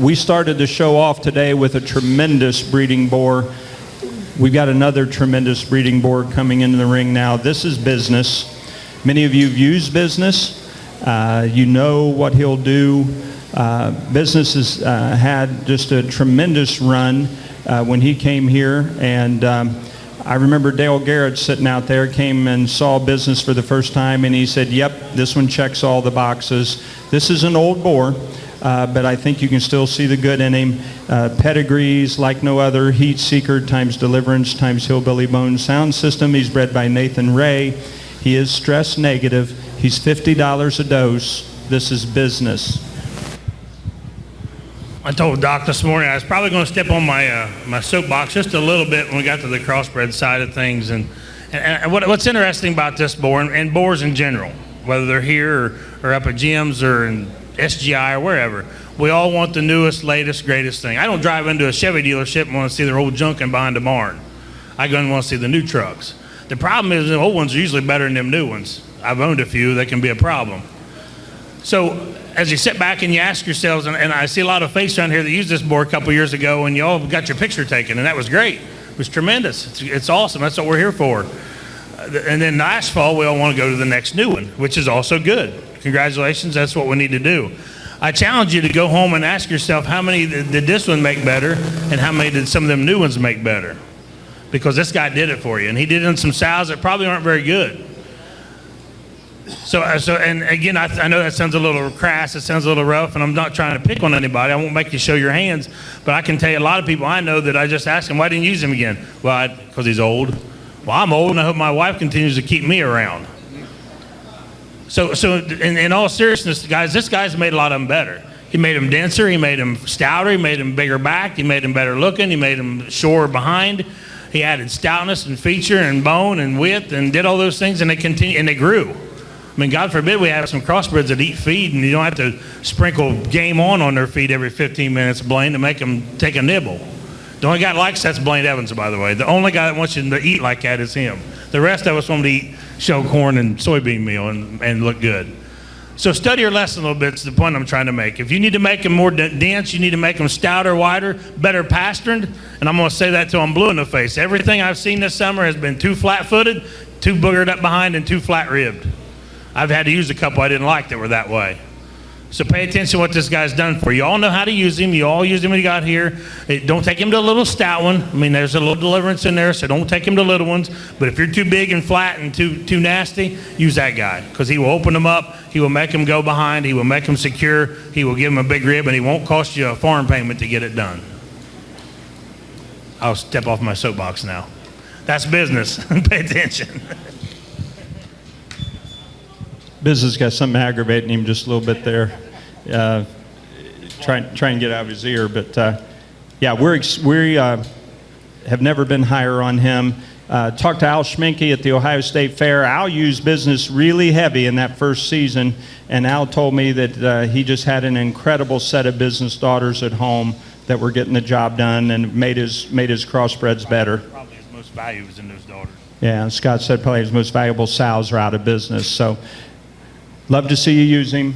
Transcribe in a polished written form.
we started the show off today with a tremendous breeding boar. We've got another tremendous breeding boar coming into the ring now. This is Business. Many of you have used Business. You know what he'll do. Business has had just a tremendous run when he came here, and I remember Dale Garrett sitting out there, came and saw Business for the first time, and he said, yep, this one checks all the boxes. This is an old boar, but I think you can still see the good in him. Pedigrees like no other, Heat Seeker times Deliverance times Hillbilly Bone sound system. He's bred by Nathan Ray. He is stress negative. He's $50 a dose. This is Business. I told Doc this morning I was probably going to step on my soapbox just a little bit when we got to the crossbred side of things. And what's interesting about this boar, and boars in general, whether they're here or up at Jim's or in SGI or wherever, we all want the newest, latest, greatest thing. I don't drive into a Chevy dealership and want to see their old junk and behind the barn. I go and want to see the new trucks. The problem is the old ones are usually better than them new ones. I've owned a few that can be a problem. So as you sit back and you ask yourselves, and I see a lot of faces around here that used this board a couple years ago, and you all got your picture taken, and that was great. It was tremendous. It's awesome. That's what we're here for. And then last fall, we all want to go to the next new one, which is also good. Congratulations. That's what we need to do. I challenge you to go home and ask yourself, how many did this one make better, and how many did some of them new ones make better? Because this guy did it for you, and he did it in some sows that probably aren't very good. So, and again, I know that sounds a little crass, it sounds a little rough, and I'm not trying to pick on anybody. I won't make you show your hands, but I can tell you a lot of people I know that I just ask them, why didn't you use him again? Well, because he's old. Well, I'm old, and I hope my wife continues to keep me around. So in all seriousness, guys, this guy's made a lot of them better. He made them denser, he made them stouter, he made them bigger back, he made them better looking, he made them shorter behind. He added stoutness and feature and bone and width and did all those things, and they continue, and they grew. I mean, God forbid we have some crossbreds that eat feed and you don't have to sprinkle game on their feed every 15 minutes, Blaine, to make them take a nibble. The only guy that likes that's Blaine Evans, by the way. The only guy that wants you to eat like that is him. The rest of us want to eat shell corn and soybean meal and look good. So study your lesson a little bit is the point I'm trying to make. If you need to make them more dense, you need to make them stouter, wider, better pastured, and I'm going to say that till I'm blue in the face. Everything I've seen this summer has been too flat-footed, too boogered up behind, and too flat-ribbed. I've had to use a couple I didn't like that were that way. So pay attention to what this guy's done for you. You all know how to use him. You all used him when you got here. Don't take him to a little stout one. I mean, there's a little Deliverance in there, so don't take him to little ones. But if you're too big and flat and too nasty, use that guy, because he will open them up. He will make them go behind. He will make them secure. He will give them a big rib, and he won't cost you a farm payment to get it done. I'll step off my soapbox now. That's Business. Pay attention. Business got something aggravating him just a little bit there. Try and get out of his ear. But yeah, we have never been higher on him. Talked to Al Schminke at the Ohio State Fair. Al used Business really heavy in that first season, and Al told me that he just had an incredible set of Business daughters at home that were getting the job done and made his crossbreds better. Probably his most value was in those daughters. Yeah, Scott said probably his most valuable sows are out of Business. So love to see you use him.